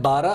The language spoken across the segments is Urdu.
12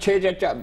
6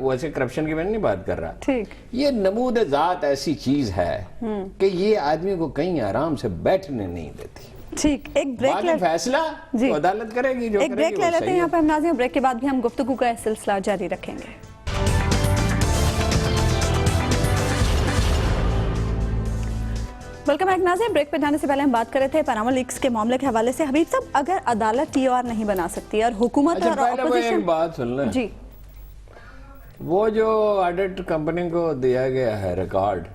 ویسے کرپشن کی میں نہیں بات کر رہا, ٹھیک, یہ نمود ذات ایسی چیز ہے کہ یہ آدمی کو کہیں آرام سے بیٹھنے نہیں دیتی. ٹھیک, ایک بریک باقی فیصلہ تو عدالت کرے گی, جو ایک کرے گی بریک لے لیتے ہیں یہاں پہ ہم ناظرین. بریک کے بعد بھی ہم گفتگو کا سلسلہ جاری رکھیں گے. ویلکم بیک ناظرین. بریک پہ جانے سے پہلے ہم بات کر رہے تھے پاناما لیکس کے معاملے کے حوالے سے. حبیب صاحب, اگر عدالت ٹی او آر نہیں بنا سکتی اور حکومت اور اپوزیشن, ایک بات سن لیں, جی, وہ جو آڈٹ کمپنی کو دیا گیا ہے ریکارڈ,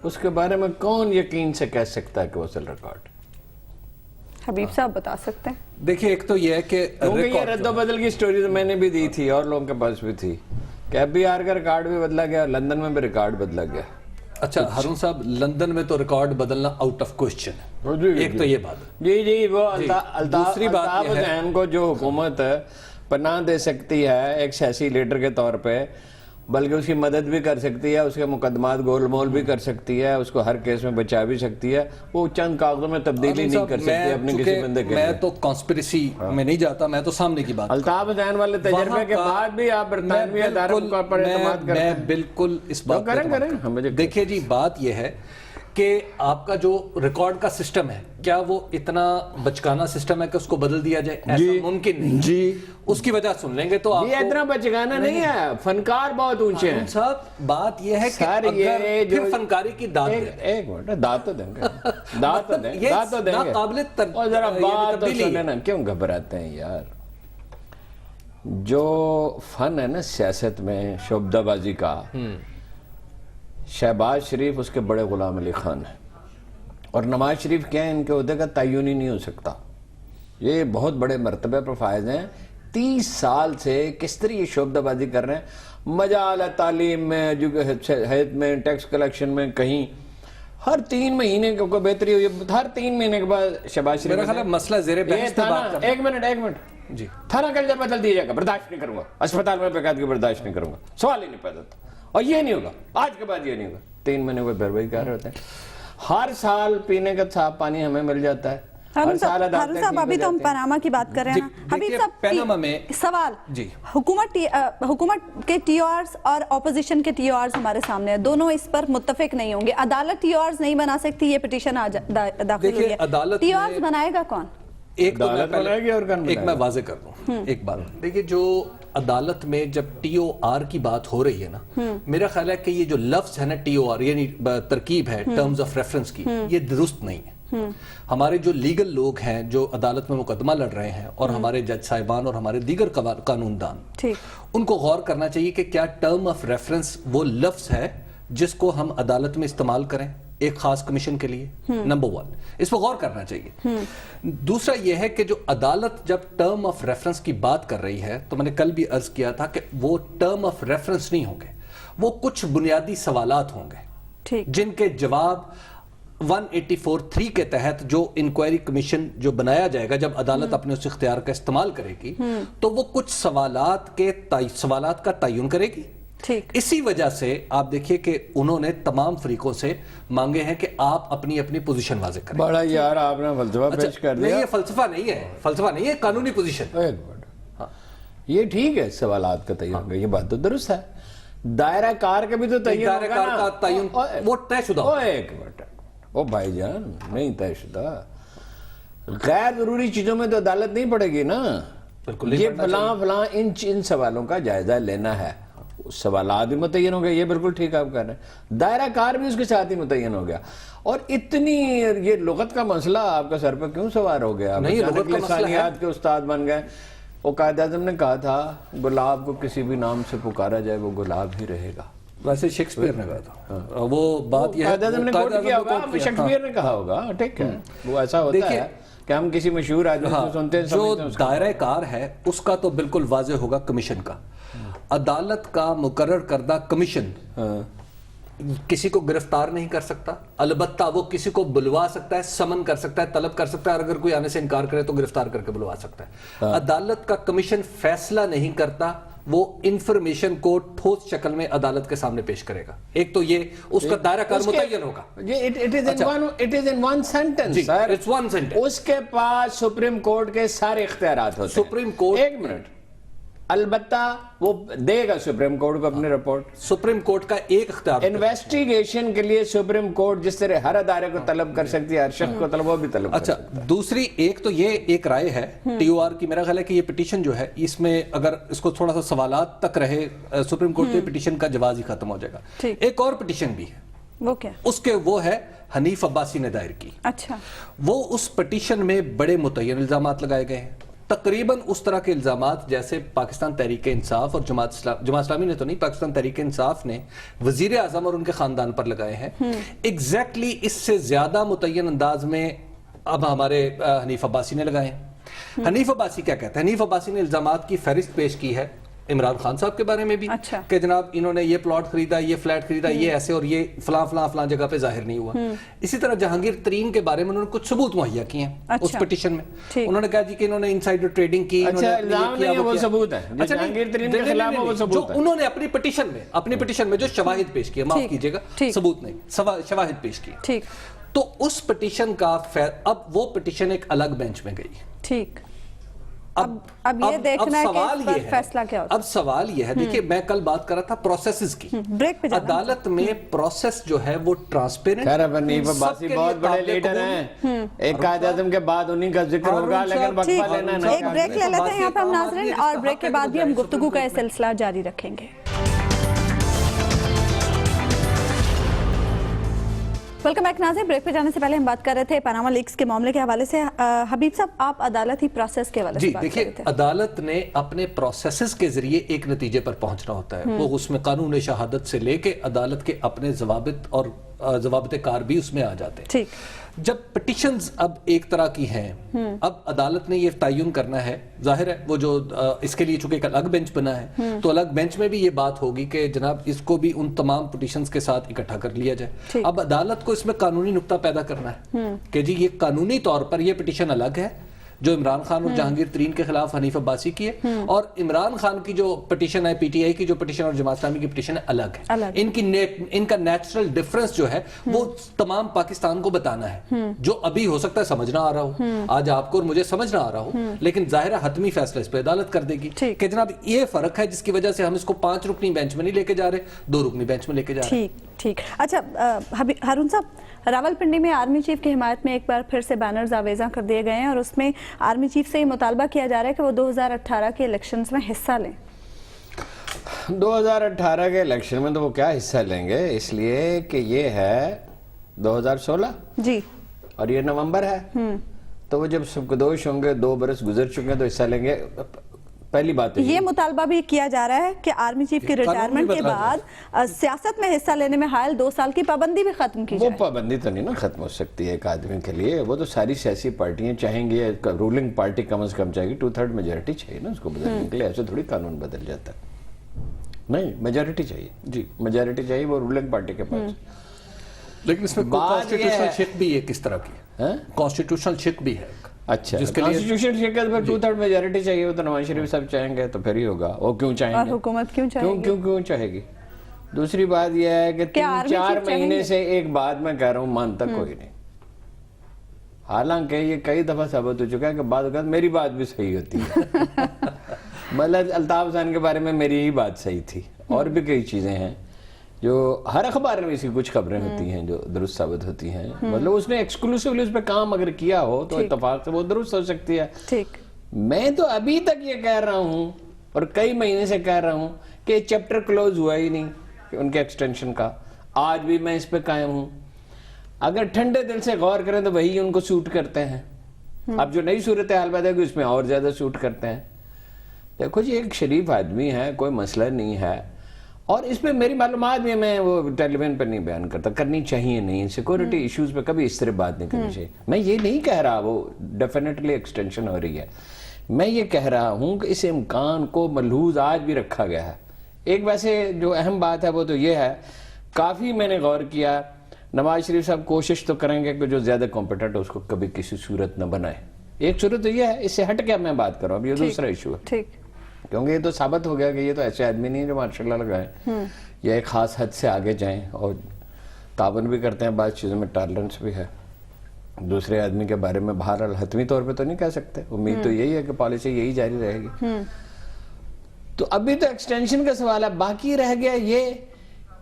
اس کے بارے میں کون یقین سے کہہ سکتا ہے کہ وہ اصل ریکارڈ؟ حبیب صاحب بتا سکتے ہیں. دیکھیں, ایک تو یہ ہے کہ کیونکہ یہ رد و بدل کی سٹوری تو میں نے بھی دی تھی اور لوگوں کے پاس بھی تھی کہ ایف بی آر کا ریکارڈ بھی بدلا گیا, لندن میں بھی ریکارڈ بدلا گیا. اچھا ہارون صاحب, لندن میں تو ریکارڈ بدلنا آؤٹ آف کوشچن ہے, ایک تو یہ بات. جی وہ دوسری بات الطاف حسین کو جو حکومت پناہ دے سکتی ہے ایک سیاسی لیڈر کے طور پہ, بلکہ اس کی مدد بھی کر سکتی ہے, اس کے مقدمات گول مول بھی کر سکتی ہے, اس کو ہر کیس میں بچا بھی سکتی ہے, وہ چند کاغذوں میں تبدیلی نہیں کر سکتی اپنے کسی بندے کے. میں تو کانسپریسی میں نہیں جاتا, میں تو سامنے کی بات. الطاف حسین والے تجربے کے بعد بھی آپ برطانوی اداروں پر اعتماد کرتے ہیں. میں بالکل اس بات کریں. دیکھیں جی, بات یہ ہے کہ آپ کا جو ریکارڈ کا سسٹم ہے, کیا وہ اتنا بچکانا سسٹم ہے کہ اس کو بدل دیا جائے؟ ایسا ممکن نہیں. جی, اس کی وجہ سن لیں گے تو یہ اتنا بچکانا نہیں ہے, فنکار بہت اونچے ہیں صاحب. بات یہ ہے کہ اگر پھر فنکاری کی داد دیں, ایک منٹ, داد تو دیں گے, داد تو دیں گے, داد تو دیں گے, ناقابل اور ذرا بات تو سنیں نا, کیوں گھبراتے ہیں یار؟ جو فن ہے نا سیاست میں شعبدہ بازی کا, شہباز شریف اس کے بڑے غلام علی خان ہیں, اور نواز شریف کیا ہے, ان کے عہدے کا تعین ہی نہیں ہو سکتا. یہ بہت بڑے مرتبے پر فائز ہیں, 30 سال سے کس طرح یہ شعبدہ بازی کر رہے ہیں, مجال تعلیم میں, حیث میں, ٹیکس کلیکشن میں, کہیں ہر 3 مہینے کو بہتری ہوئی, ہر 3 مہینے کے بعد شہباز شریف. میرا خیال ہے مسئلہ زیر بحث پہ بات کریں. ایک منٹ جی, تھانہ کلچر بدل دیا جائے گا, برداشت نہیں کروں گا, اسپتال میں بقیادگی برداشت نہیں کروں گا, سوال ہی نہیں پیدا ہوتا, اور یہ نہیں ہوگا, آج کے بعد یہ نہیں ہوگا. 3 مہینے کو بھر بھائی کر رہے ہوتے ہیں, ہر سال پینے کا صاف پانی ہمیں مل جاتا ہے. ہارون صاحب, ابھی تو ہم پاناما کی بات کر رہے ہیں. حبیب صاحب, پاناما میں سوال, حکومت کے ٹی او آرز اور اپوزیشن کے ٹی او آرز ہمارے سامنے ہیں, دونوں اس پر متفق نہیں ہوں گے. عدالت ٹی او آرز نہیں بنا سکتی, یہ پٹیشن داخل ہوئی ہے, ٹی او آرز بنائے گا کون؟ ایک میں واضح کر دوں ایک بات. دیکھیے, جو عدالت میں جب ٹی او آر کی بات ہو رہی ہے نا, میرا خیال ہے کہ یہ جو لفظ ہے نا ٹی او آر, یعنی ترکیب ہے ٹرمز آف ریفرنس کی, یہ درست نہیں ہے. ہمارے جو لیگل لوگ ہیں جو عدالت میں مقدمہ لڑ رہے ہیں, اور ہمارے جج صاحبان اور ہمارے دیگر قانون دان, ان کو غور کرنا چاہیے کہ کیا ٹرم آف ریفرنس وہ لفظ ہے جس کو ہم عدالت میں استعمال کریں ایک خاص کمیشن کے لیے. نمبر 1, اس پہ غور کرنا چاہیے. دوسرا یہ ہے کہ جو عدالت جب ٹرم آف ریفرنس کی بات کر رہی ہے, تو میں نے کل بھی عرض کیا تھا کہ وہ ٹرم آف ریفرنس نہیں ہوں گے, وہ کچھ بنیادی سوالات ہوں گے جن کے جواب 184(3) کے تحت جو انکوائری کمیشن جو بنایا جائے گا, جب عدالت اپنے اس اختیار کا استعمال کرے گی, تو وہ کچھ سوالات کا تعین کرے گی. اسی وجہ سے آپ دیکھیے کہ انہوں نے تمام فریقوں سے مانگے ہیں کہ آپ اپنی اپنی پوزیشن واضح کریں. بڑا یار آپ نے فلسفہ پیش کر دیا. نہیں, یہ فلسفہ نہیں ہے, قانونی پوزیشن. یہ ٹھیک ہے, سوالات کا تعین, یہ بات تو درست ہے. دائرہ کار کا بھی تو تعین ہوگا نا. دائرہ کار کا تعین وہ طے شدہ ہو. ایک منٹ, او بھائی جان, نہیں طے شدہ. غیر ضروری چیزوں میں تو عدالت نہیں پڑے گی نا. بالکل, یہ فلاں ان سوالوں کا جائزہ لینا ہے. سوالات بھی متعین ہو گئے, یہ بالکل ٹھیک آپ کہہ رہے ہیں. دائرہ کار بھی اس کے ساتھ ہی متعین ہو گیا. اور اتنی یہ لغت کا مسئلہ آپ کا سر پہ کیوں سوار ہو گیا؟ نہیں, لغت کا مسئلہ ہے. کے استاد بن گئے. وہ قائد اعظم نے کہا تھا گلاب کو کسی بھی نام سے پکارا جائے وہ گلاب ہی رہے گا. ویسے شیکسپیئر نے کہا تھا, وہ بات یہ ہے قائد اعظم نے کوٹ کیا ہوگا, شیکسپیئر نے کہا ہوگا. ٹھیک ہے, وہ ایسا ہوتا ہے کہ ہم کسی مشہور آدمی سے سنتے ہیں. جو دائرہ کار ہے اس کا تو بالکل واضح ہوگا کمیشن کا. عدالت کا مقرر کردہ کمیشن کسی کو گرفتار نہیں کر سکتا, البتہ وہ کسی کو بلوا سکتا ہے, سمن کر سکتا ہے, طلب کر سکتا ہے, اور اگر کوئی آنے سے انکار کرے تو گرفتار کر کے بلوا سکتا ہے. عدالت کا کمیشن فیصلہ نہیں کرتا, وہ انفارمیشن کو ٹھوس شکل میں عدالت کے سامنے پیش کرے گا. ایک تو یہ اس کا دائرہ کار متعین ہوگا. It is in one sentence, sir. It's one sentence. اس کے پاس سپریم کورٹ کے سارے اختیارات ہوتے ہیں. سپریم کورٹ, ایک منٹ, البتہ وہ دے گا سپریم کورٹ کو اپنی رپورٹ. سپریم کورٹ کا ایک اختیار انویسٹیگیشن کے لیے سپریم کورٹ جس طرح ہر ادارے کو طلب کر سکتی ہے, ہر شخص کو طلب, وہ بھی طلب کر اچھا سکتا ہے. دوسری ایک تو یہ ایک رائے ہے ٹی او آر کی, میرا خیال ہے کہ یہ پٹیشن جو ہے اس میں اگر اس کو تھوڑا سا سوالات تک رہے سپریم کورٹ کے پٹیشن کا جواز ہی ختم ہو جائے گا. ایک اور پٹیشن بھی ہے, وہ کیا؟ اس کے وہ ہے حنیف عباسی نے دائر کی. اچھا, وہ اس پٹیشن میں بڑے متعین الزامات لگائے گئے ہیں, تقریباً اس طرح کے الزامات جیسے پاکستان تحریک انصاف اور جماعت اسلامی نے تو نہیں, پاکستان تحریک انصاف نے وزیر اعظم اور ان کے خاندان پر لگائے ہیں. ایگزیکٹلی اس سے زیادہ متعین انداز میں اب ہمارے حنیف عباسی نے لگائے ہیں. حنیف عباسی کیا کہتے ہیں؟ حنیف عباسی نے الزامات کی فہرست پیش کی ہے عمران خان صاحب کے بارے میں بھی, کہ جناب انہوں نے یہ پلاٹ خریدا, یہ فلیٹ خریدا, یہ ایسے, اور یہ فلاں فلاں فلاں جگہ پہ ظاہر نہیں ہوا. اسی طرح جہانگیر ترین کے بارے میں انہوں نے کچھ ثبوت مہیا کیے ہیں اس پٹیشن میں. انہوں نے کہا جی کہ انہوں نے انسائڈر ٹریڈنگ کی. اچھا, الزام نہیں ہے, وہ ثبوت ہے جہانگیر ترین کے خلاف, وہ ثبوت ہے انہوں نے اپنی پٹیشن میں جو شواہد پیش کیے, معاف کیجئے گا, ثبوت نہیں, شواہد پیش کیے. تو اس پٹیشن کا اب وہ پٹیشن ایک الگ بینچ میں گئی. ٹھیک, اب یہ دیکھنا ہے کہ اس پر فیصلہ کیا ہوتا ہے. اب سوال یہ ہے, دیکھیں میں کل بات کر رہا تھا پروسیسز کی. عدالت میں پروسیس جو ہے وہ ٹرانسپیرنٹ. خیر حنیف عباسی بہت بڑے لیڈر ہیں, ایک قائد اعظم کے بعد انہی کا ذکر ہوگا, لیکن وقفہ لینا ہے. ایک بریک لے لیتے ہیں یہاں پہ ہم ناظرین, اور بریک کے بعد بھی ہم گفتگو کا یہ سلسلہ جاری رکھیں گے. ویلکم بیک ناظرین. بریک پہ جانے سے پہلے ہم بات کر رہے تھے پاناما لیکس کے معاملے کے حوالے سے. حبیب صاحب, آپ عدالتی پروسیس کے حوالے سے بات کر رہے تھے. دیکھیں, عدالت نے اپنے پروسیسز کے ذریعے ایک نتیجے پر پہنچنا ہوتا ہے. وہ اس میں قانون شہادت سے لے کے عدالت کے اپنے ضوابط اور ضوابط کار بھی اس میں آ جاتے ہیں. جب پٹیشنز اب ایک طرح کی ہیں, اب عدالت نے یہ تعین کرنا ہے, ظاہر ہے وہ جو اس کے لیے چونکہ ایک الگ بینچ بنا ہے, تو الگ بینچ میں بھی یہ بات ہوگی کہ جناب اس کو بھی ان تمام پٹیشنز کے ساتھ اکٹھا کر لیا جائے. اب عدالت کو اس میں قانونی نقطہ پیدا کرنا ہے کہ جی یہ قانونی طور پر یہ پٹیشن الگ ہے جو عمران خان اور جہانگیر ترین کے خلاف حنیف عباسی کی ہے, اور عمران خان کی جو پٹیشن ہے, پی ٹی آئی کی جو پٹیشن اور جماعت اسلامی کی پٹیشن ہے, الگ ہے. ان کا نیچرل ڈیفرنس جو ہے وہ تمام پاکستان کو بتانا ہے, جو ابھی ہو سکتا ہے سمجھ نہ آ رہا ہو, آج آپ کو اور مجھے سمجھ نہ آ رہا ہو, لیکن ظاہر ہے حتمی فیصلہ اس پہ عدالت کر دے گی کہ جناب یہ فرق ہے جس کی وجہ سے ہم اس کو 5 رکنی بینچ میں نہیں لے کے جا رہے, 2 رکنی بینچ میں لے کے جا رہے. ٹھیک. اچھا ہارون صاحب, راولپنڈی میں آرمی چیف کی حمایت میں ایک بار پھر سے بینرز آویزاں کر دیے گئے ہیں, اور اس میں آرمی چیف سے یہ مطالبہ کیا جا رہا ہے کہ وہ 2018 کے الیکشنز میں حصہ لیں. 2018 کے الیکشن میں تو وہ کیا حصہ لیں گے, اس لیے کہ یہ ہے 2016 جی, اور یہ نومبر ہے, تو وہ جب سبکدوش ہوں گے, 2 برس گزر چکے ہیں, تو حصہ لیں گے. پہلی بات یہ مطالبہ بھی کیا جا رہا ہے کہ آرمی چیف کی ریٹائرمنٹ کے بعد سیاست میں حصہ لینے میں حائل 2 سال کی پابندی بھی ختم کی جائے. وہ پابندی تو نہیں نا ختم ہو سکتی ہے ایک آدمی کے لیے, وہ تو ساری سیاسی پارٹیاں چاہیں گی, رولنگ پارٹی کم از کم چاہے گی, 2/3 میجورٹی چاہیے نا اس کو بدلنے کے لیے. ایسے تھوڑی قانون بدل جاتا ہے, نہیں میجورٹی چاہیے. جی میجورٹی چاہیے, وہ رولنگ پارٹی کے پاس. لیکن اس میں کانسٹیٹیوشنل چیک بھی ہے, کس طرح کی کانسٹیٹیوشنل چیک بھی ہے. اچھا, کانسٹیٹیوشن شرکت پر 2/3 میجورٹی چاہیے, وہ تو نواز شریف صاحب چاہیں گے تو پھر ہی ہوگا. وہ کیوں چاہیں گے, اور حکومت کیوں چاہے گی. دوسری بات یہ ہے کہ 3-4 مہینے سے ایک بات میں کہہ رہا ہوں, مانتا کوئی نہیں. حالانکہ یہ کئی دفعہ ثابت ہو چکا ہے کہ بعض اوقات میری بات بھی صحیح ہوتی ہے. مطلب الطاف حسین کے بارے میں میری ہی بات صحیح تھی, اور بھی کئی چیزیں ہیں جو ہر اخبار میں اس کی کچھ خبریں ہوتی ہیں جو درست ثابت ہوتی ہیں. مطلب اس نے ایکسکلوسیولی اس پہ کام اگر کیا ہو تو اتفاق سے وہ درست ہو سکتی ہے. میں تو ابھی تک یہ کہہ رہا ہوں, اور کئی مہینے سے کہہ رہا ہوں, کہ چیپٹر کلوز ہوا ہی نہیں ان کے ایکسٹینشن کا. آج بھی میں اس پہ قائم ہوں. اگر ٹھنڈے دل سے غور کریں تو وہی ان کو سوٹ کرتے ہیں. اب جو نئی صورتحال پیدا ہوئی اس میں اور زیادہ سوٹ کرتے ہیں. دیکھو جی, ایک شریف آدمی ہے, کوئی مسئلہ نہیں ہے, اور اس پہ میری معلومات بھی میں وہ ٹیلی ویژن پہ نہیں بیان کرتا, کرنی چاہیے نہیں. سیکورٹی ایشوز پہ کبھی اس طرح بات نہیں کرنی چاہیے. میں یہ نہیں کہہ رہا وہ ڈیفینیٹلی ایکسٹینشن ہو رہی ہے, میں یہ کہہ رہا ہوں کہ اس امکان کو ملحوظ آج بھی رکھا گیا ہے. ایک ویسے جو اہم بات ہے وہ تو یہ ہے, کافی میں نے غور کیا, نواز شریف صاحب کوشش تو کریں گے کہ جو زیادہ کمپیٹنٹ ہے اس کو کبھی کسی صورت نہ بنائے. ایک صورت تو یہ ہے, اس سے ہٹ کے میں بات کروں, اب یہ دوسرا ایشو ہے, کیونکہ یہ تو ثابت ہو گیا کہ یہ تو ایسے آدمی نہیں ہے جو ماشاءاللہ لگائیں یا ایک خاص حد سے آگے جائیں, اور تعاون بھی کرتے ہیں, بعض چیزوں میں ٹالرنس بھی ہے. دوسرے آدمی کے بارے میں بہرحال حتمی طور پہ تو نہیں کہہ سکتے, امید تو یہی ہے کہ پالیسی یہی جاری رہے گی. تو ابھی تو ایکسٹینشن کا سوال ہے. باقی رہ گیا یہ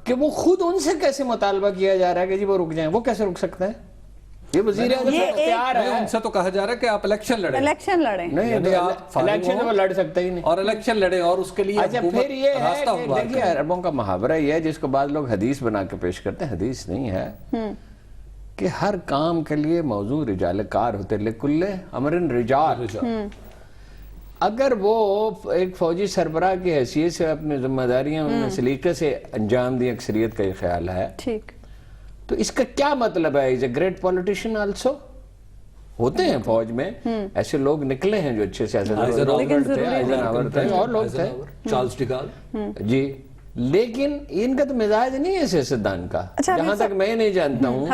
کہ وہ خود ان سے کیسے مطالبہ کیا جا رہا ہے کہ جی وہ رک جائیں. وہ کیسے رک سکتا ہے؟ یہ وزیر اعظم کا اختیار ہے. ان سے تو کہا جا رہا ہے کہ آپ الیکشن لڑیں. الیکشن لڑیں نہیں, الیکشن وہ لڑ سکتا ہی نہیں. اور الیکشن لڑیں اور اس کے لیے اچھا پھر یہ ہے کہ دیکھیے عربوں کا محاورہ یہ ہے جس کو بعض لوگ حدیث بنا کے پیش کرتے ہیں. حدیث نہیں ہے کہ ہر کام کے لیے موضوع رجال کار ہوتے. لکل امر رجال. اگر وہ ایک فوجی سربراہ کی حیثیت سے اپنی ذمہ داریاں سلیقے سے انجام دی, اکثریت کا یہ خیال ہے, ٹھیک, تو اس کا کیا مطلب ہے؟ از اے گریٹ پولیٹیشین آلسو. ہوتے ہیں فوج میں ایسے لوگ نکلے ہیں جو اچھے سیاستدان تھے اور لوگ تھے, چارلز ڈیگال. جی, لیکن ان کا تو مزاج نہیں ہے سیاستدان کا, جہاں تک میں نہیں جانتا ہوں.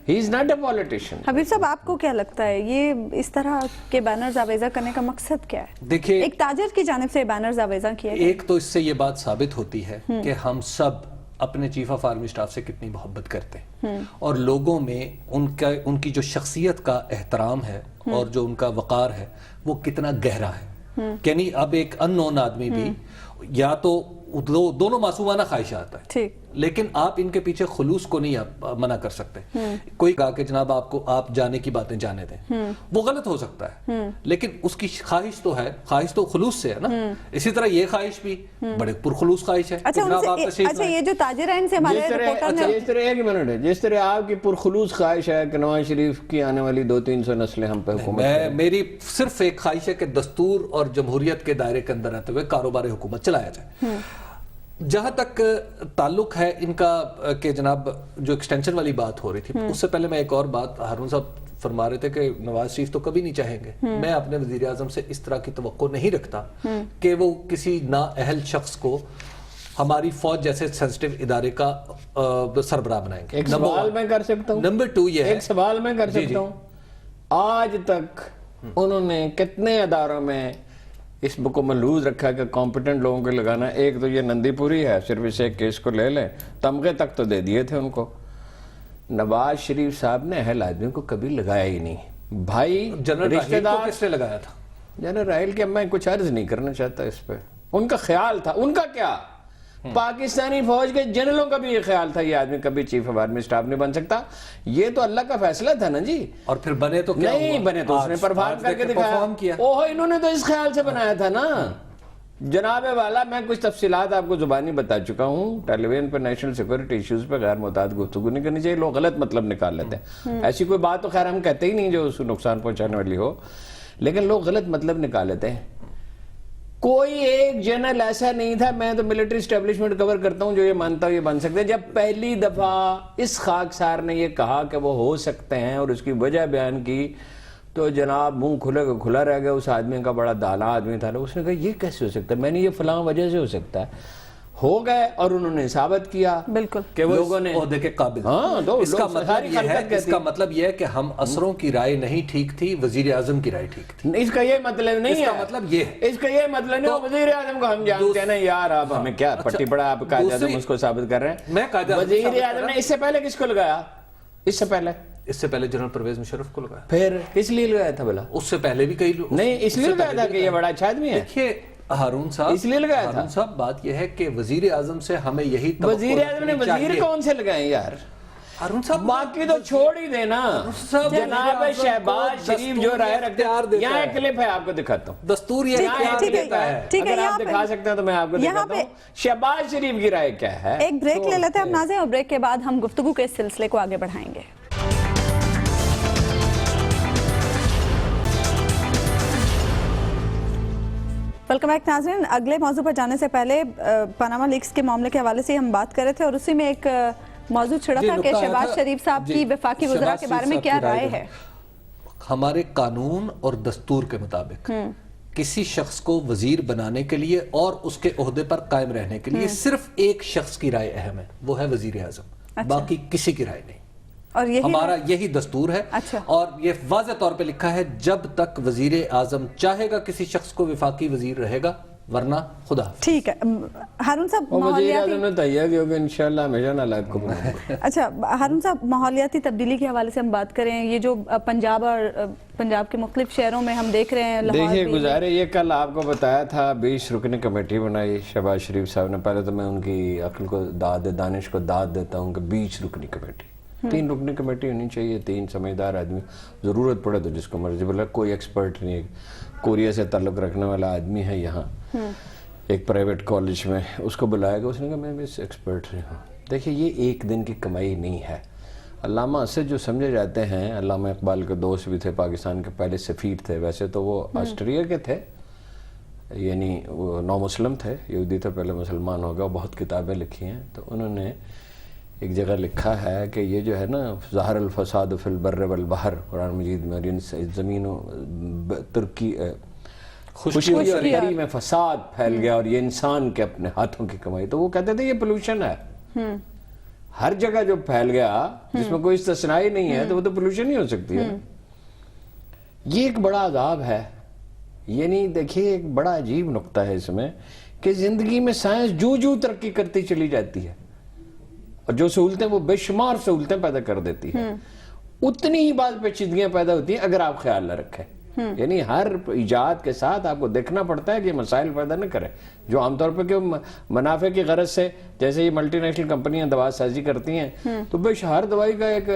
ہی از ناٹ اے پولیٹیشین. حبیب صاحب آپ کو کیا لگتا ہے یہ اس طرح کے بینرز آویزہ کرنے کا مقصد کیا ہے؟ دیکھیے ایک تاجر کی جانب سے بینرز آویزہ کیے گئے. ایک تو اس سے یہ بات ثابت ہوتی ہے کہ ہم سب اپنے چیف آف آرمی سٹاف سے کتنی محبت کرتے ہیں اور لوگوں میں ان کی جو شخصیت کا احترام ہے اور جو ان کا وقار ہے وہ کتنا گہرا ہے. یعنی اب ایک ان نون آدمی بھی یا تو دونوں معصومانہ خواہشات ہیں, لیکن آپ ان کے پیچھے خلوص کو نہیں آپ منع کر سکتے. کوئی کہا کہ جناب آپ جانے کی باتیں جانے دیں, وہ غلط ہو سکتا ہے, لیکن اس کی خواہش تو ہے, خواہش تو خلوص سے ہے نا. اسی طرح یہ خواہش بھی بڑے پرخلوص خواہش ہے. اچھا یہ جو تاجر ہیں ان سے ہمارے رپورٹر نے جس طرح ایک منٹ ہے, جس طرح آپ کی پرخلوص خواہش ہے کہ نواز شریف کی آنے والی 200-300 نسلیں ہم پہ حکومت کریں, میری صرف ایک خواہش ہے کہ دستور اور جمہوریت کے دائرے کے اندر رہتے ہوئے کاروبار حکومت چلایا جائے. جہاں تک تعلق ہے ان کا کہ جناب جو ایکسٹینشن والی بات ہو رہی تھی, اس سے پہلے میں ایک اور بات, ہارون صاحب فرما رہے تھے کہ نواز شریف تو کبھی نہیں چاہیں گے. میں اپنے وزیر اعظم سے اس طرح کی توقع نہیں رکھتا کہ وہ کسی نااہل شخص کو ہماری فوج جیسے سینسٹیو ادارے کا سربراہ بنائیں گے. ایک سوال میں کر سکتا ہوں, نمبر 2 یہ ہے, ایک سوال میں کر سکتا ہوں, آج تک انہوں نے کتنے اداروں میں اس کو ملحوظ رکھا کہ کمپیٹنٹ لوگوں کو لگانا؟ ایک تو یہ نندی پوری ہے, صرف اس ایک کیس کو لے لیں, تمغے تک تو دے دیے تھے ان کو. نواز شریف صاحب نے اہل آدمی کو کبھی لگایا ہی نہیں. بھائی جنرل رشتہ راحیل کو دار کس نے لگایا تھا؟ جنرل راحیل کے, میں کچھ عرض نہیں کرنا چاہتا اس پہ, ان کا خیال تھا. ان کا کیا, پاکستانی فوج کے جنرلوں کا بھی یہ خیال تھا یہ آدمی کبھی چیف آف آرمی سٹاف نہیں بن سکتا. یہ تو اللہ کا فیصلہ تھا نا جی. اور پھر بنے تو کیا نہیں بنے تو اس نے پرفارم کر کے دکھایا. اوہ انہوں نے تو اس خیال سے بنایا تھا نا جناب والا. میں کچھ تفصیلات آپ کو زبانی بتا چکا ہوں. ٹیلی ویژن پر نیشنل سیکورٹی ایشوز پہ غیر محتاط گفتگو نہیں کرنی چاہیے, لوگ غلط مطلب نکال لیتے ہیں. ایسی کوئی بات تو خیر ہم کہتے ہی نہیں جو اس کو نقصان پہنچانے والی ہو, لیکن لوگ غلط مطلب نکال لیتے ہیں. کوئی ایک جنرل ایسا نہیں تھا, میں تو ملٹری اسٹیبلشمنٹ کور کرتا ہوں, جو یہ مانتا ہوں یہ بن سکتے ہیں. جب پہلی دفعہ اس خاکسار نے یہ کہا کہ وہ ہو سکتے ہیں اور اس کی وجہ بیان کی, تو جناب منہ کھلا رہ گیا. اس آدمی کا بڑا دانا آدمی تھا, اس نے کہا یہ کیسے ہو سکتا ہے؟ میں نے یہ فلاں وجہ سے ہو سکتا ہے. ہو گئے اور انہوں نے ثابت کیا بالکل کہ وہ لوگوں نے عہدے کے قابل. اس کا مطلب یہ ہے کہ ہم اثروں کی رائے نہیں ٹھیک تھی, وزیر اعظم کی رائے ٹھیک تھی. اس کا یہ مطلب نہیں ہے, اس کا مطلب یہ ہے, اس کا یہ مطلب نہیں. وزیر اعظم کو ہم جانتے ہیں نا یار, آپ ہمیں کیا پٹی پڑا, آپ قائد اعظم اس کو ثابت کر رہے ہیں. میں قائد اعظم وزیر اعظم نے اس سے پہلے کس کو لگایا؟ اس سے پہلے جنرل پرویز مشرف کو لگایا. پھر کس لیے لگایا تھا بھلا؟ اس سے پہلے بھی کئی لوگ نہیں, اس لیے لگایا تھا کہ یہ بڑا اچھا آدمی ہے. دیکھیے ہارون صاحب, اس لیے لگایا تھا. ہارون صاحب بات یہ ہے کہ وزیر اعظم سے ہمیں یہی وزیر اعظم نے وزیر کون سے لگائے یار ہارون صاحب؟ باقی تو چھوڑ ہی دینا. جناب شہباز شریف جو رائے رکھتے ہیں, یہاں ایک کلپ ہے آپ کو دکھاتا ہوں. دستور یہ دیتا ہے, اگر آپ دکھا سکتے ہیں تو میں آپ کو دکھاتا ہوں شہباز شریف کی رائے کیا ہے. ایک بریک لے لیتے ہیں اب ناظرین, اور بریک کے بعد ہم گفتگو کے اس سلسلے کو آگے بڑھائیں گے. ویلکم بیک ناظرین. اگلے موضوع پر جانے سے پہلے پاناما لیکس کے معاملے کے حوالے سے ہم بات کر رہے تھے, اور اسی میں ایک موضوع چھڑا تھا کہ شہباز شریف صاحب کی وفاقی وزراء کے بارے میں کیا رائے ہے. ہمارے قانون اور دستور کے مطابق کسی شخص کو وزیر بنانے کے لیے اور اس کے عہدے پر قائم رہنے کے لیے صرف ایک شخص کی رائے اہم ہے, وہ ہے وزیر اعظم. باقی کسی کی رائے نہیں. اور ہمارا یہی دستور ہے. اور یہ واضح طور پہ لکھا ہے, جب تک وزیر اعظم چاہے گا کسی شخص کو وفاقی وزیر رہے گا, ورنہ خدا حافظ۔ ٹھیک ہے ہارون صاحب، وزیر ماحولیاتی اعظم نے تیار کیا ہوگا انشاءاللہ ہمیشہ نالائق کو بنائیں گے۔ اچھا ہارون صاحب، ماحولیاتی تبدیلی کے حوالے سے ہم بات کریں، یہ جو پنجاب اور پنجاب کے مختلف شہروں میں ہم دیکھ رہے ہیں، دیکھیے گزارے یہ کل آپ کو بتایا تھا 20 رکنی کمیٹی بنائی شہباز شریف صاحب نے۔ پہلے تو میں ان کی عقل کو دانش کو داد دیتا ہوں کہ 20 رکنی کمیٹی، 3 رکنی کمیٹی ہونی چاہیے، 3 سمجھدار آدمی، ضرورت پڑے تو جس کو مرضی بولا، کوئی ایکسپرٹ نہیں ہے، کوریا سے تعلق رکھنے والا آدمی ہے یہاں ایک پرائیویٹ کالج میں، اس کو بلایا گیا، اس نے کہا میں بھی ایکسپرٹ نہیں ہوں۔ دیکھیں یہ ایک دن کی کمائی نہیں ہے۔ علامہ اسد جو سمجھے جاتے ہیں، علامہ اقبال کے دوست بھی تھے، پاکستان کے پہلے سفیر تھے، ویسے تو وہ آسٹریا کے تھے، یعنی وہ نو مسلم تھے، یہودی تھے، پہلے مسلمان ہو گیا، بہت کتابیں لکھی ہیں۔ تو انہوں نے ایک جگہ لکھا ہے کہ یہ جو ہے نا ظہر الفساد فی البر والبحر، قرآن مجید میں، اور زمین و ترکی خشکی اور تری میں فساد پھیل گیا اور یہ انسان کے اپنے ہاتھوں کی کمائی۔ تو وہ کہتے تھے یہ پولوشن ہے، ہر جگہ جو پھیل گیا جس میں کوئی استثناء ہی نہیں ہے تو وہ تو پولوشن ہی ہو سکتی ہے۔ یہ ایک بڑا عذاب ہے، یعنی دیکھیے ایک بڑا عجیب نقطہ ہے اس میں کہ زندگی میں سائنس جو ترقی کرتی چلی جاتی ہے اور جو سہولتیں وہ بے شمار سہولتیں پیدا کر دیتی ہے، اتنی ہی بعض پیچیدگیاں پیدا ہوتی ہیں اگر آپ خیال نہ رکھیں۔ یعنی ہر ایجاد کے ساتھ آپ کو دیکھنا پڑتا ہے کہ مسائل پیدا نہ کرے جو عام طور پہ کہ منافع کی غرض سے، جیسے یہ ملٹی نیشنل کمپنیاں دوا سازی کرتی ہیں تو بے ہر دوائی کا ایک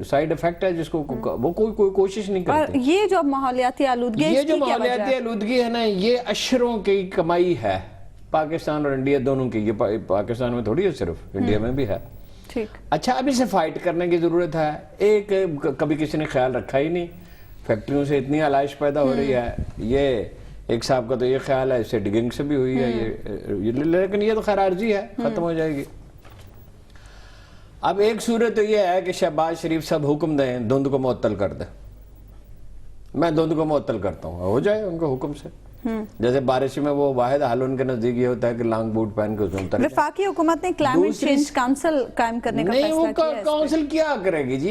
سائیڈ افیکٹ ہے جس کو وہ کوئی کوشش نہیں کرتی۔ یہ جو ماحولیاتی آلودگی، یہ جو ماحولیاتی آلودگی ہے نا، یہ اشروں کی کمائی ہے، پاکستان اور انڈیا دونوں کی۔ یہ پاکستان میں تھوڑی ہے صرف، انڈیا میں بھی ہے۔ اچھا اب اسے فائٹ کرنے کی ضرورت ہے۔ ایک کبھی کسی نے خیال رکھا ہی نہیں، فیکٹریوں سے اتنی آلائش پیدا ہو رہی ہے۔ یہ ایک صاحب کا تو یہ خیال ہے اس سے ڈگنگ سے بھی ہوئی ہے، لیکن یہ تو خیر عارضی ہے، ختم ہو جائے گی۔ اب ایک صورت تو یہ ہے کہ شہباز شریف صاحب حکم دیں دھند کو معطل کر دیں، میں دھند کو معطل کرتا ہوں، ہو جائے ان کے حکم سے۔ جیسے بارش میں وہ واحد حل ان کے نزدیک یہ ہوتا ہے کہ لانگ بوٹ پہن کے اس میں اتر جائیں۔ وفاقی حکومت نے کلائمیٹ چینج کونسل قائم کرنے کا فیصلہ کیا ہے۔ نہیں، وہ کونسل کیا کرے گی جی،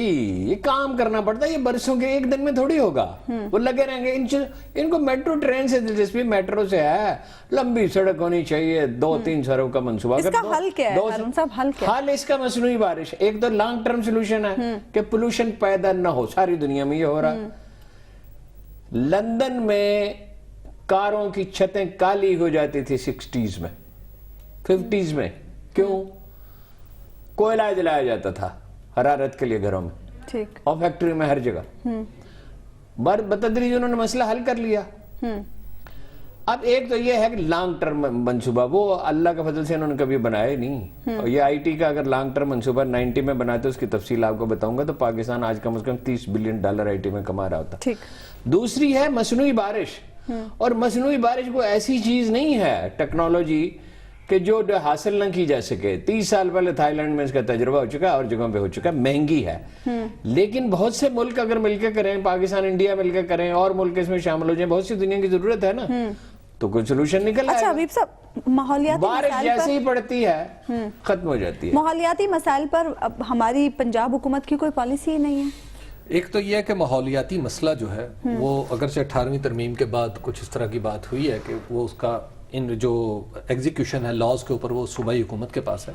یہ کام کرنا پڑتا ہے، یہ برسوں کے ایک دن میں تھوڑی ہوگا، وہ لگے رہیں گے۔ ان کو میٹرو ٹرین سے دلچسپی میٹرو سے ہے، لمبی سڑک ہونی چاہیے، 2-3 سڑکوں کا منصوبہ۔ اس کا حل کیا ہے ہارون صاحب، حل کیا ہے؟ حل اس کا مصنوعی بارش، ایک تو لانگ ٹرم سولوشن ہے کہ پولوشن پیدا نہ ہو، ساری دنیا میں یہ ہو رہا ہے۔ لندن میں کاروں کی چھتیں کالی ہو جاتی تھی 60s میں 50s میں، کیوں؟ کوئلہ جلایا جاتا تھا حرارت کے لیے گھروں میں اور فیکٹری میں ہر جگہ۔ بتدریج انہوں نے مسئلہ حل کر لیا۔ اب ایک تو یہ ہے کہ لانگ ٹرم منصوبہ، وہ اللہ کے فضل سے انہوں نے کبھی بنایا نہیں، اور یہ آئی ٹی کا اگر لانگ ٹرم منصوبہ 90 میں بناتے اس کی تفصیل آپ کو بتاؤں گا تو پاکستان آج کم از کم $30 بلین آئی ٹی میں کما رہا ہوتا۔ دوسری ہے مصنوعی بارش، اور مصنوعی بارش کو ایسی چیز نہیں ہے ٹیکنالوجی کہ جو حاصل نہ کی جا سکے۔ 30 سال پہلے تھائی لینڈ میں اس کا تجربہ ہو چکا ہے اور جگہوں پہ ہو چکا ہے، مہنگی ہے، لیکن بہت سے ملک اگر مل کے کریں، پاکستان انڈیا مل کے کریں اور ملک اس میں شامل ہو جائیں، بہت سی دنیا کی ضرورت ہے نا، تو کوئی سلوشن نکل آئے گا۔ اچھا حبیب صاحب، ماحولیاتی بارش جیسے ہی پڑتی ہے ختم ہو جاتی ہے۔ ماحولیاتی مسائل پر ہماری پنجاب حکومت کی کوئی پالیسی ہی نہیں ہے۔ ایک تو یہ ہے کہ ماحولیاتی مسئلہ جو ہے وہ اگرچہ 18ویں ترمیم کے بعد کچھ اس طرح کی بات ہوئی ہے کہ وہ اس کا ان جو ایگزیکیوشن ہے لاز کے اوپر وہ صوبائی حکومت کے پاس ہے۔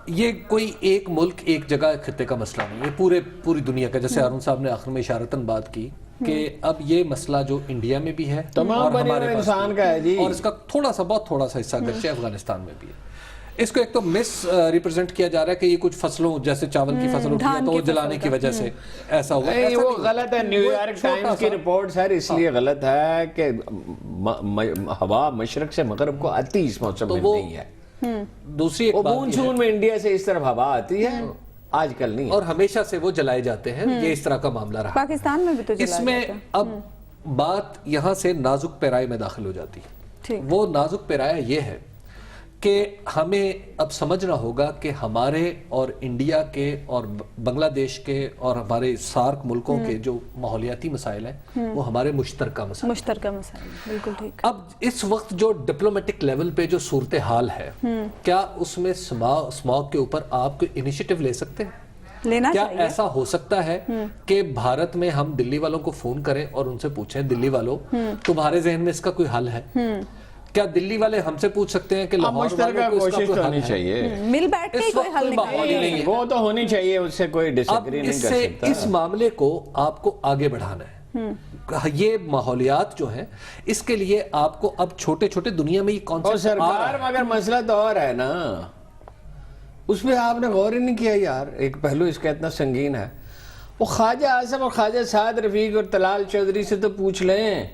یہ کوئی ایک ملک ایک جگہ ایک خطے کا مسئلہ نہیں، یہ پوری دنیا کا، جیسے ہارون صاحب نے آخر میں اشارتاً بات کی کہ اب یہ مسئلہ جو انڈیا میں بھی ہے تمام بنی ہوئے انسان کا ہے جی، اور اس کا بہت تھوڑا سا حصہ اگرچہ افغانستان میں بھی ہے۔ اس کو ایک تو مس ریپرزینٹ کیا جا رہا ہے کہ یہ کچھ فصلوں جیسے چاول کی فصل اٹھی ہے تو وہ جلانے کی وجہ سے ایسا ہوا۔ نہیں، وہ غلط ہے، نیو یارک ٹائمز کی رپورٹ سر اس لیے غلط ہے کہ ہوا مشرق سے مغرب کو آتی اس موسم میں نہیں ہے۔ دوسری ایک بات مونسون میں انڈیا سے اس طرف ہوا آتی ہے، آج کل نہیں، اور ہمیشہ سے وہ جلائے جاتے ہیں، یہ اس طرح کا معاملہ رہا۔ پاکستان میں بھی تو جلایا اس میں اب بات یہاں سے نازک پیرائے میں داخل ہو جاتی ہے۔ وہ نازک پیرایہ یہ ہے کہ ہمیں اب سمجھنا ہوگا کہ ہمارے اور انڈیا کے اور بنگلہ دیش کے اور ہمارے سارک ملکوں کے جو ماحولیاتی مسائل ہیں وہ ہمارے مشترکہ مسائل، بالکل ٹھیک۔ اب اس وقت جو ڈپلومیٹک لیول پہ جو صورتحال ہے، کیا اس میں سماگ کے اوپر آپ کوئی انیشیٹو لے سکتے ہیں؟ لینا کیا چاہیے. ایسا ہو سکتا ہے کہ بھارت میں ہم دلی والوں کو فون کریں اور ان سے پوچھیں دلی والوں تمہارے ذہن میں اس کا کوئی حل ہے؟ کیا دلی والے ہم سے پوچھ سکتے ہیں کہ لاہور مشترکہ والوں کو اس کا کوشش کوئی تو حل ہونی ہے؟ چاہیے. مل بیٹھ کے اس کوئی وقت حل کوئی ماحول ہی نکالیں. نہیں ہے. وہ تو ہونی چاہیے, اس سے کوئی ڈس اب ایگری نہیں اس کر سے سکتا. اس معاملے کو آپ کو آگے بڑھانا ہے. یہ ماحولیات جو ہیں اس کے لیے آپ کو اب چھوٹے چھوٹے دنیا میں یہ اور کانسیپٹ سرکار مگر مسئلہ تو اور ہے نا, اس پہ آپ نے غور ہی نہیں کیا یار. ایک پہلو اس کا اتنا سنگین ہے, وہ خواجہ اعظم اور خواجہ سعد رفیق اور طلال چودھری سے تو پوچھ لیں.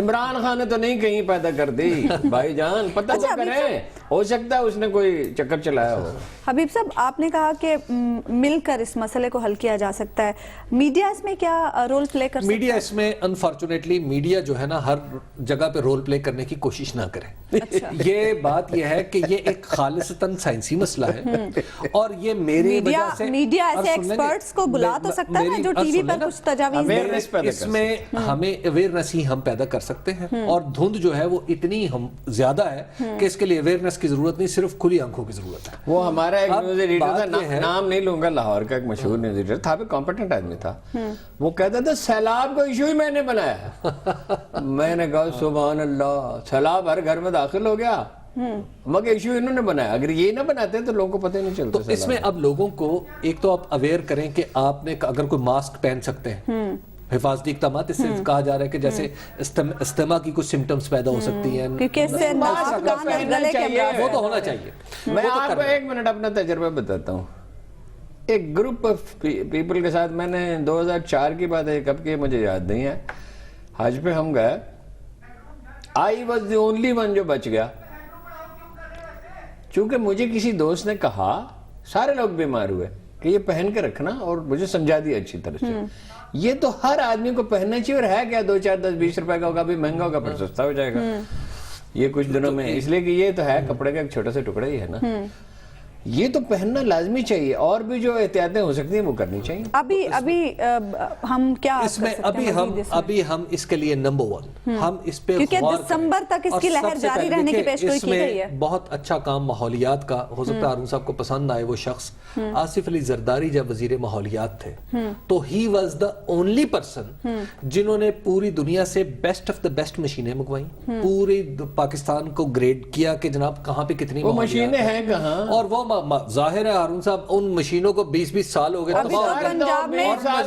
عمران خان نے تو نہیں کہیں پیدا کر دی بھائی جان, پتہ تو کریں, ہو سکتا ہے اس نے کوئی چکر چلایا ہو. حبیب صاحب آپ نے کہا کہ مل کر اس مسئلے کو حل کیا جا سکتا ہے, میڈیا اس میں کیا رول پلے کر سکتا ہے؟ میڈیا اس میں انفارچونیٹلی میڈیا جو ہے نا ہر جگہ پہ رول پلے کرنے کی کوشش نہ کرے. یہ بات یہ ہے کہ یہ ایک خالصتاً سائنسی مسئلہ ہے, اور یہ میری وجہ سے میڈیا ایسے ایکسپرٹس کو بلا تو سکتا ہے نا جو ٹی وی پر کچھ تجاویز دے رہے ہیں. اس میں ہمیں اویئرنیس ہی ہم پیدا کر سکتے ہیں, اور دھند جو ہے وہ اتنی زیادہ ہے کہ اس کے لیے اویئرنیس کی ضرورت نہیں, صرف کھلی آنکھوں کی ضرورت ہے. وہ ہمارا ایک نیوز ایڈیٹر تھا, نام نہیں لوں گا, لاہور کا ایک مشہور نیوز ایڈیٹر تھا, بھی کمپیٹنٹ آدمی تھا. وہ کہتا تھا سیلاب کو ایشو ہی میں نے بنایا. میں نے کہا سبحان اللہ, سیلاب ہر گھر میں داخل ہو گیا مگر ایشو انہوں نے بنایا. اگر یہ نہ بناتے تو لوگوں کو پتہ نہیں چلتا. تو اس میں اب لوگوں کو ایک تو آپ اویئر کریں کہ آپ نے اگر کوئی ماسک پہن سکتے ہیں, حفاظتی اقدامات, اس سے کہا جا رہا ہے کہ جیسے استما کی کچھ سمٹمز پیدا ہو سکتی ہیں, کیونکہ اس سے ناک کان اور گلے کے امراض وہ تو ہونا چاہیے. میں آپ کو ایک منٹ اپنا تجربہ بتاتا ہوں. ایک گروپ آف پیپل کے ساتھ میں نے 2004 کی بات ہے, کب کی مجھے یاد نہیں ہے, حج پہ ہم گئے. I was the only one جو بچ گیا, چونکہ مجھے کسی دوست نے کہا, سارے لوگ بیمار ہوئے, کہ یہ پہن کے رکھنا, اور مجھے سمجھا دیا اچھی طرح سے, یہ تو ہر آدمی کو پہننا چاہیے, اور ہے کیا 2 4 10 20 روپے کا ہوگا, بھی مہنگا ہوگا پر سستا ہو جائے گا یہ کچھ دنوں میں, اس لیے کہ یہ تو ہے کپڑے کا ایک چھوٹا سا ٹکڑا ہی ہے نا. یہ تو پہننا لازمی چاہیے, اور بھی جو احتیاطیں ہو سکتی ہیں وہ کرنی چاہیے. ابھی ہم کیا اس میں ابھی ہم اس کے لیے نمبر 1 ہم اس پہ کیونکہ دسمبر تک اس کی لہر جاری رہنے کی پیشگوئی کی گئی ہے. بہت اچھا کام ماحولیات کا, ہو سکتا ہے ہارون صاحب کو پسند آئے وہ شخص, آصف علی زرداری جب وزیر ماحولیات تھے تو he was the only person جنہوں نے پوری دنیا سے بیسٹ آف دا بیسٹ مشینیں منگوائیں, پوری پاکستان کو گریڈ کیا کہ جناب کہاں پہ کتنی مشینیں ہیں کہاں, اور وہ ظاہر ہے ہارون صاحب ان مشینوں کو 20 سال ہو گئے, پنجاب میں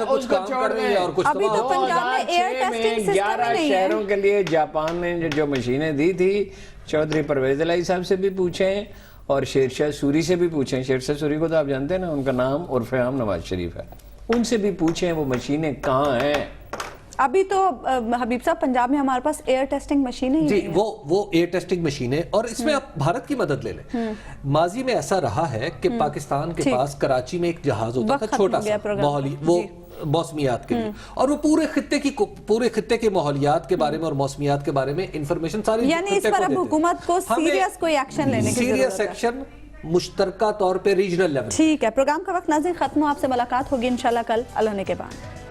کچھ کام کر رہی ہے اور کچھ ابھی تو پنجاب میں ایئر ٹیسٹنگ سسٹم 11 نہیں ہے. شہروں کے لیے جاپان نے جو مشینیں دی تھی, چودھری پرویز الہی صاحب سے بھی پوچھیں اور شیرشاہ سوری سے بھی پوچھیں. شیرشاہ سوری کو تو آپ جانتے ہیں نا, ان کا نام عرف عام نواز شریف ہے, ان سے بھی پوچھیں وہ مشینیں کہاں ہیں. ابھی تو حبیب صاحب پنجاب میں ہمارے پاس ایئر ٹیسٹنگ مشینیں ہی جی, نہیں ہیں. وہ ایئر ٹیسٹنگ مشینیں, اور اس میں آپ بھارت کی مدد لے لیں. ماضی میں ایسا رہا ہے کہ پاکستان کے پاس کراچی میں ایک جہاز ہوتا تھا چھوٹا سا ماحولی, وہ موسمیات کے لیے, اور وہ پورے خطے کے ماحولیات کے بارے میں اور موسمیات کے بارے میں انفارمیشن ساری, یعنی اس پر اب حکومت کو سیریس کوئی ایکشن لینے کی ضرورت ہے. سیریس ایکشن مشترکہ طور پہ ریجنل لیول. ٹھیک ہے, پروگرام کا وقت ناظرین ختم ہو, آپ سے ملاقات ہوگی انشاءاللہ کل اللہ نے کے بعد.